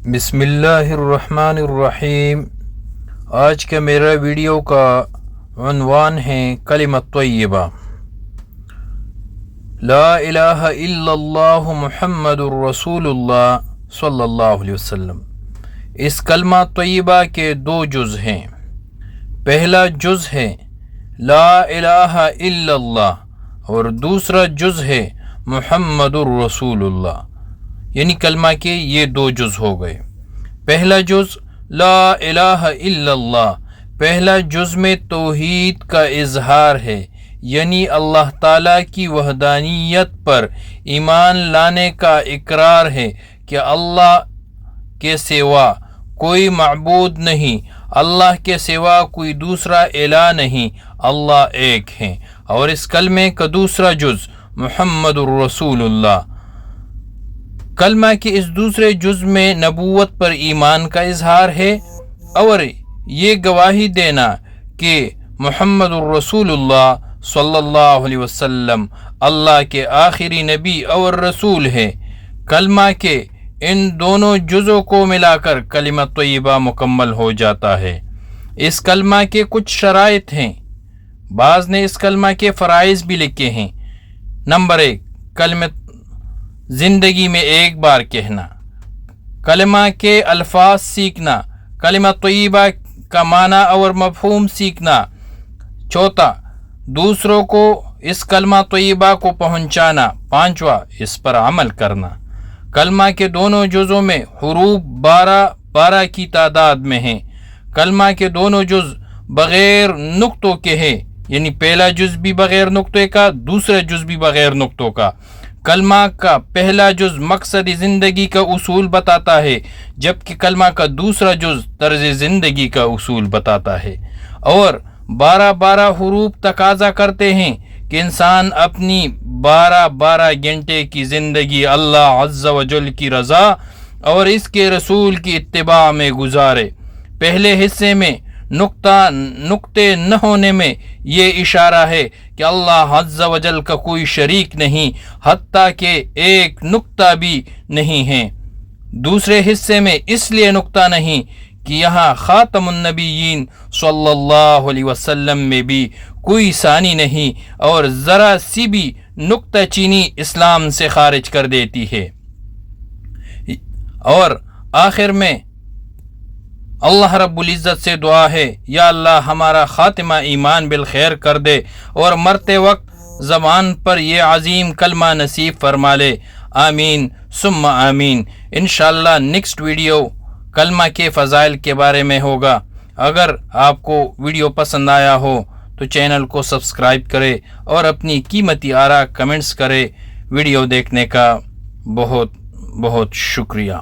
بسم اللہ الرحمن الرحیم۔ آج کا میرا ویڈیو کا عنوان ہے کلمۃ طیبہ، لا الہ الا اللہ محمد الرسول اللہ صلی اللہ علیہ وسلم۔ اس کلمہ طیبہ کے دو جز ہیں۔ پہلا جز ہے لا الہ الا اللہ اور دوسرا جز ہے محمد الرسول اللہ، یعنی کلمہ کے یہ دو جز ہو گئے۔ پہلا جز لا الہ الا اللہ، پہلا جز میں توحید کا اظہار ہے، یعنی اللہ تعالیٰ کی وحدانیت پر ایمان لانے کا اقرار ہے کہ اللہ کے سوا کوئی معبود نہیں، اللہ کے سوا کوئی دوسرا الہ نہیں، اللہ ایک ہے۔ اور اس کلمے کا دوسرا جز محمد الرسول اللہ، کلمہ کے اس دوسرے جز میں نبوت پر ایمان کا اظہار ہے اور یہ گواہی دینا کہ محمد الرسول اللہ صلی اللہ علیہ وسلم اللہ کے آخری نبی اور رسول ہے۔ کلمہ کے ان دونوں جزوں کو ملا کر کلمہ طیبہ مکمل ہو جاتا ہے۔ اس کلمہ کے کچھ شرائط ہیں، بعض نے اس کلمہ کے فرائض بھی لکھے ہیں۔ نمبر 1، کلمہ زندگی میں ایک بار کہنا، کلمہ کے الفاظ سیکھنا، کلمہ طیبہ کا معنی اور مفہوم سیکھنا۔ چوتھا، دوسروں کو اس کلمہ طیبہ کو پہنچانا۔ پانچواں، اس پر عمل کرنا۔ کلمہ کے دونوں جزوں میں حروف 12 کی تعداد میں ہیں۔ کلمہ کے دونوں جز بغیر نقطوں کے ہیں، یعنی پہلا جز بھی بغیر نقطے کا، دوسرا جز بھی بغیر نقطوں کا۔ کلمہ کا پہلا جز مقصد زندگی کا اصول بتاتا ہے، جبکہ کلمہ کا دوسرا جز طرز زندگی کا اصول بتاتا ہے۔ اور 12 حروف تقاضا کرتے ہیں کہ انسان اپنی 12 گھنٹے کی زندگی اللہ عز و جل کی رضا اور اس کے رسول کی اتباع میں گزارے۔ پہلے حصے میں نقطے نہ ہونے میں یہ اشارہ ہے کہ اللہ عز و جل کا کوئی شریک نہیں، حتیٰ کہ ایک نقطہ بھی نہیں ہے۔ دوسرے حصے میں اس لیے نقطہ نہیں کہ یہاں خاتم النبیین صلی اللہ علیہ وسلم میں بھی کوئی ثانی نہیں اور ذرا سی بھی نقطہ چینی اسلام سے خارج کر دیتی ہے۔ اور آخر میں اللہ رب العزت سے دعا ہے، یا اللہ ہمارا خاتمہ ایمان بالخیر کر دے اور مرتے وقت زبان پر یہ عظیم کلمہ نصیب فرما لے، آمین ثم آمین۔ انشاءاللہ نیکسٹ ویڈیو کلمہ کے فضائل کے بارے میں ہوگا۔ اگر آپ کو ویڈیو پسند آیا ہو تو چینل کو سبسکرائب کرے اور اپنی قیمتی آراء کمنٹس کرے۔ ویڈیو دیکھنے کا بہت بہت شکریہ۔